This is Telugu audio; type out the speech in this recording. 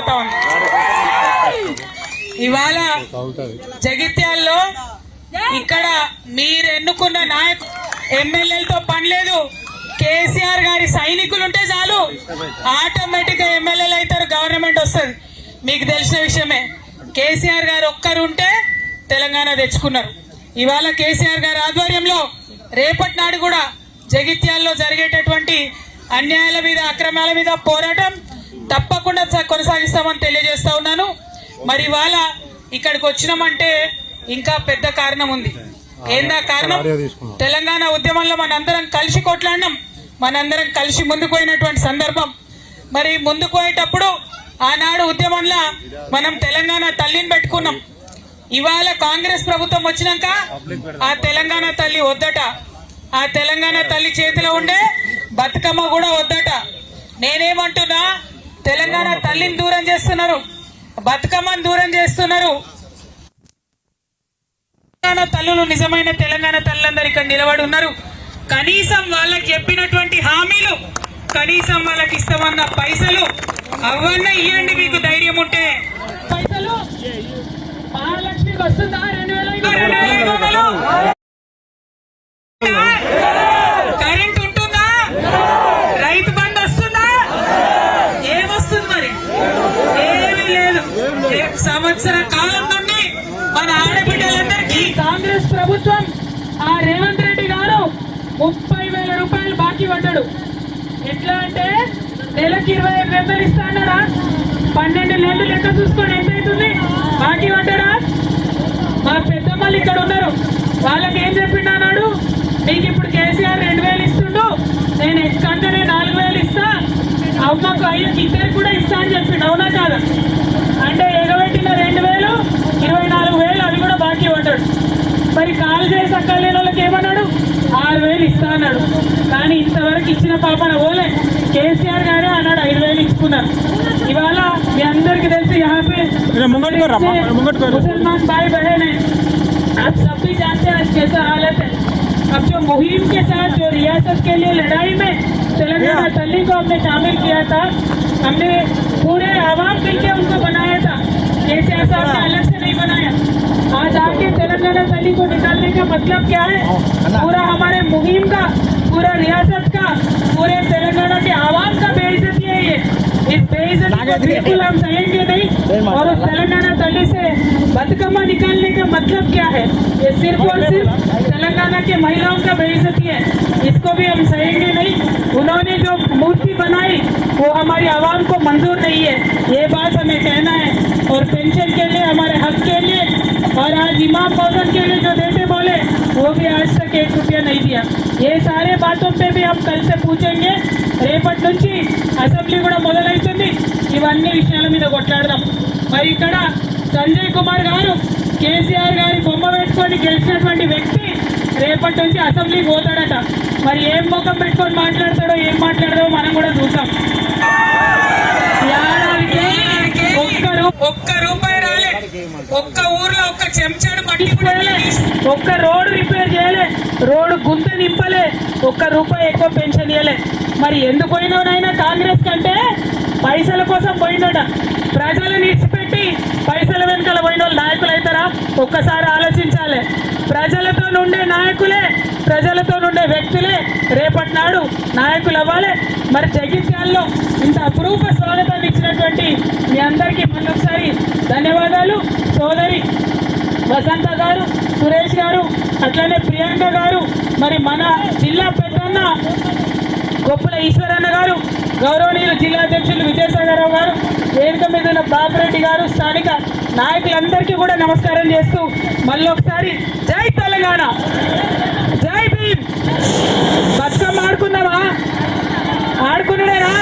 పోతా ఉంది. ఇవాళ జగిత్యాల్లో ఇక్కడ మీరు ఎన్నుకున్న నాయకులు ఎమ్మెల్యేలతో పని లేదు. కేసీఆర్ గారి సైనికులు ఉంటే చాలు ఆటోమేటిక్ గా ఎమ్మెల్యేలు అవుతారు, గవర్నమెంట్ వస్తుంది. మీకు తెలిసిన విషయమే. కేసీఆర్ గారు ఒక్కరు ఉంటే తెలంగాణ తెచ్చుకున్నారు. ఇవాళ కేసీఆర్ గారి ఆధ్వర్యంలో రేపటి నాడు కూడా జగిత్యాల్లో జరిగేటటువంటి అన్యాయాల మీద అక్రమాల మీద పోరాటం తప్పకుండా కొనసాగిస్తామని తెలియజేస్తా ఉన్నాను. మరి ఇవాళ ఇక్కడికి వచ్చినామంటే ఇంకా పెద్ద కారణం ఉంది. ఏందా కారణం? తెలంగాణ ఉద్యమంలో మనందరం కలిసి కొట్లాడినాం, మనందరం కలిసి ముందుకు పోయినటువంటి సందర్భం. మరి ముందుకు పోయేటప్పుడు ఆనాడు ఉద్యమంలో మనం తెలంగాణ తల్లిని పెట్టుకున్నాం. ఇవాళ కాంగ్రెస్ ప్రభుత్వం వచ్చినాక ఆ తెలంగాణ తల్లి వద్దట, ఆ తెలంగాణ తల్లి చేతిలో ఉండే బతుకమ్మ కూడా వద్దట. నేనేమంటున్నా, తెలంగాణ తల్లిని దూరం చేస్తున్నారు, బతుకమ్మను దూరం చేస్తున్నారు. తెలంగాణ తల్లులు నిజమైన తెలంగాణ తల్లులందరూ ఇక్కడ నిలబడి ఉన్నారు. కనీసం వాళ్ళకి చెప్పినటువంటి హామీలు, కనీసం వాళ్ళకి ఇస్తామన్న పైసలు అవన్నీ ఇవ్వండి. మీకు ధైర్యం ఉంటే పైసలు మహాలక్ష్మికి వస్తుందా? 2000 కరెంట్ ఉంటుందా? రైతు బంధు వస్తుందా? ఏమొస్తుంది? మరి ఏమీ లేదు. సంవత్సర కాలం నుండి మన ఆడబిడ్డలందరికీ కాంగ్రెస్ ప్రభుత్వం ఆ రేవంత్ రెడ్డి గారు 30,000 రూపాయలు బాకీ పడ్డాడు. ఎట్లా అంటే నెలకి 25,000 ఇస్తా అన్నాడా? 12 నెలలు లెక్క చూసుకొని ఎంత అవుతుంది బాకీ పడ్డాడా? మా పెద్దమ్మలు ఇక్కడ ఉన్నారు, వాళ్ళకి ఏం చెప్పిండు అన్నాడు, నీకు ఇప్పుడు కేసీఆర్ 2,000 ఇస్తుండు, నేను ఎక్కంటనే 4,000 ఇస్తా, అమ్మకు అయ్యకి ఇద్దరికి కూడా ఇస్తా అని చెప్పిండు. అవునా కాదా? అంటే ఎగబెట్టిన 2,000 24,000 అవి కూడా బాకీ పడ్డాడు. మరి కాల్ చేసి అక్కలేని వాళ్ళకి ఏమన్నాడు? 6,000 ఇస్తా అన్నాడు. కానీ ఇంతవరకు ఇచ్చిన పాపన ఓలే. కేసీఆర్ గారే అన్నాడు 5,000 ఇచ్చుకున్నారు. ఇవాళ మీ అందరికి తెలిసి मुसलमान भाई बहन है, आप सब भी जानते हैं आज कैसा हालत है. अब जो मुहिम के साथ जो रियासत के लिए लड़ाई में तेलंगाना तल्ली को हमने शामिल किया था, हमने पूरे आवाम मिलकर उनको बनाया था. केसीआर साहब ने अलग से नहीं बनाया. आज आके तेलंगाना तल्ली को निकालने का मतलब क्या है? पूरा हमारे मुहिम का, पूरा रियासत का, पूरे तेलंगाना के आवाम का बेइज्जती है ये. इस बेइज्जती को बिल्कुल हम सहेंगे नहीं. और उस तेलंगाना तल्ली से बदकम्मा निकालने का मतलब क्या है? ये सिर्फ और सिर्फ तेलंगाना के महिलाओं का बेइज्जती है. इसको भी हम सहेंगे नहीं. उन्होंने जो मूर्ति बनाई वो हमारी आवाम को मंजूर नहीं है. ये बात हमें कहना है. और पेंशन के लिए, हमारे हक के लिए, और आज इमाम मौजन के लिए जो देते बोले वो भी आज तक 1 रुपया नहीं दिया. ये सारे बातों पे भी हम कल से पूछेंगे. రేపటి నుంచి అసెంబ్లీ కూడా మొదలవుతుంది. ఇవన్నీ విషయాల మీద కొట్లాడదాం. మరి ఇక్కడ సంజయ్ కుమార్ గారు కేసీఆర్ గారి బొమ్మ పెట్టుకొని గెలిచినటువంటి వ్యక్తి రేపటి నుంచి అసెంబ్లీకి పోతాడట. మరి ఏం ముఖం పెట్టుకొని మాట్లాడతాడో, ఏం మాట్లాడదో మనం కూడా చూసాం. ఒక్క రూపాయి రాలే, ఒక్క ఊర్లో ఒక్క చెంచాడు మట్టి పోయలే, ఒక్క రోడ్డు రిపేర్ చేయలే, రోడ్డు గుంత నింపలే, ఒక్క రూపాయి ఎక్కువ పెన్షన్ ఇవ్వలే. మరి ఎందుకు పోయినోడైనా కాంగ్రెస్ కంటే పైసల కోసం పోయినోడ. ప్రజలను ఇచ్చిపెట్టి పైసల వెనుకల పోయిన వాళ్ళు నాయకులు అవుతారా? ఒక్కసారి ఆలోచించాలి. ప్రజలతో నుండే నాయకులే, ప్రజలతో నుండే వ్యక్తులే రేపటి నాడు నాయకులు అవ్వాలి. మరి జగిత్యాల్లో ఇంత అపురూప స్వాగతాన్ని ఇచ్చినటువంటి మీ అందరికీ మళ్ళొకసారి ధన్యవాదాలు. సోదరి వసంత గారు, సురేష్ గారు, అట్లనే ప్రియాంక గారు, మరి మన జిల్లా పెద్దన్న గొప్పల ఈశ్వరన్న గారు, గౌరవనీయులు జిల్లా అధ్యక్షులు విజయసాగరరావు గారు, వేదిక మీద ఉన్న బాపిరెడ్డి గారు, స్థానిక నాయకులందరికీ కూడా నమస్కారం చేస్తూ మళ్ళొకసారి జై తెలంగాణ, జై భీమ్. బతుకమ్మ ఆడుకుందామా? ఆడుకున్నాడేనా?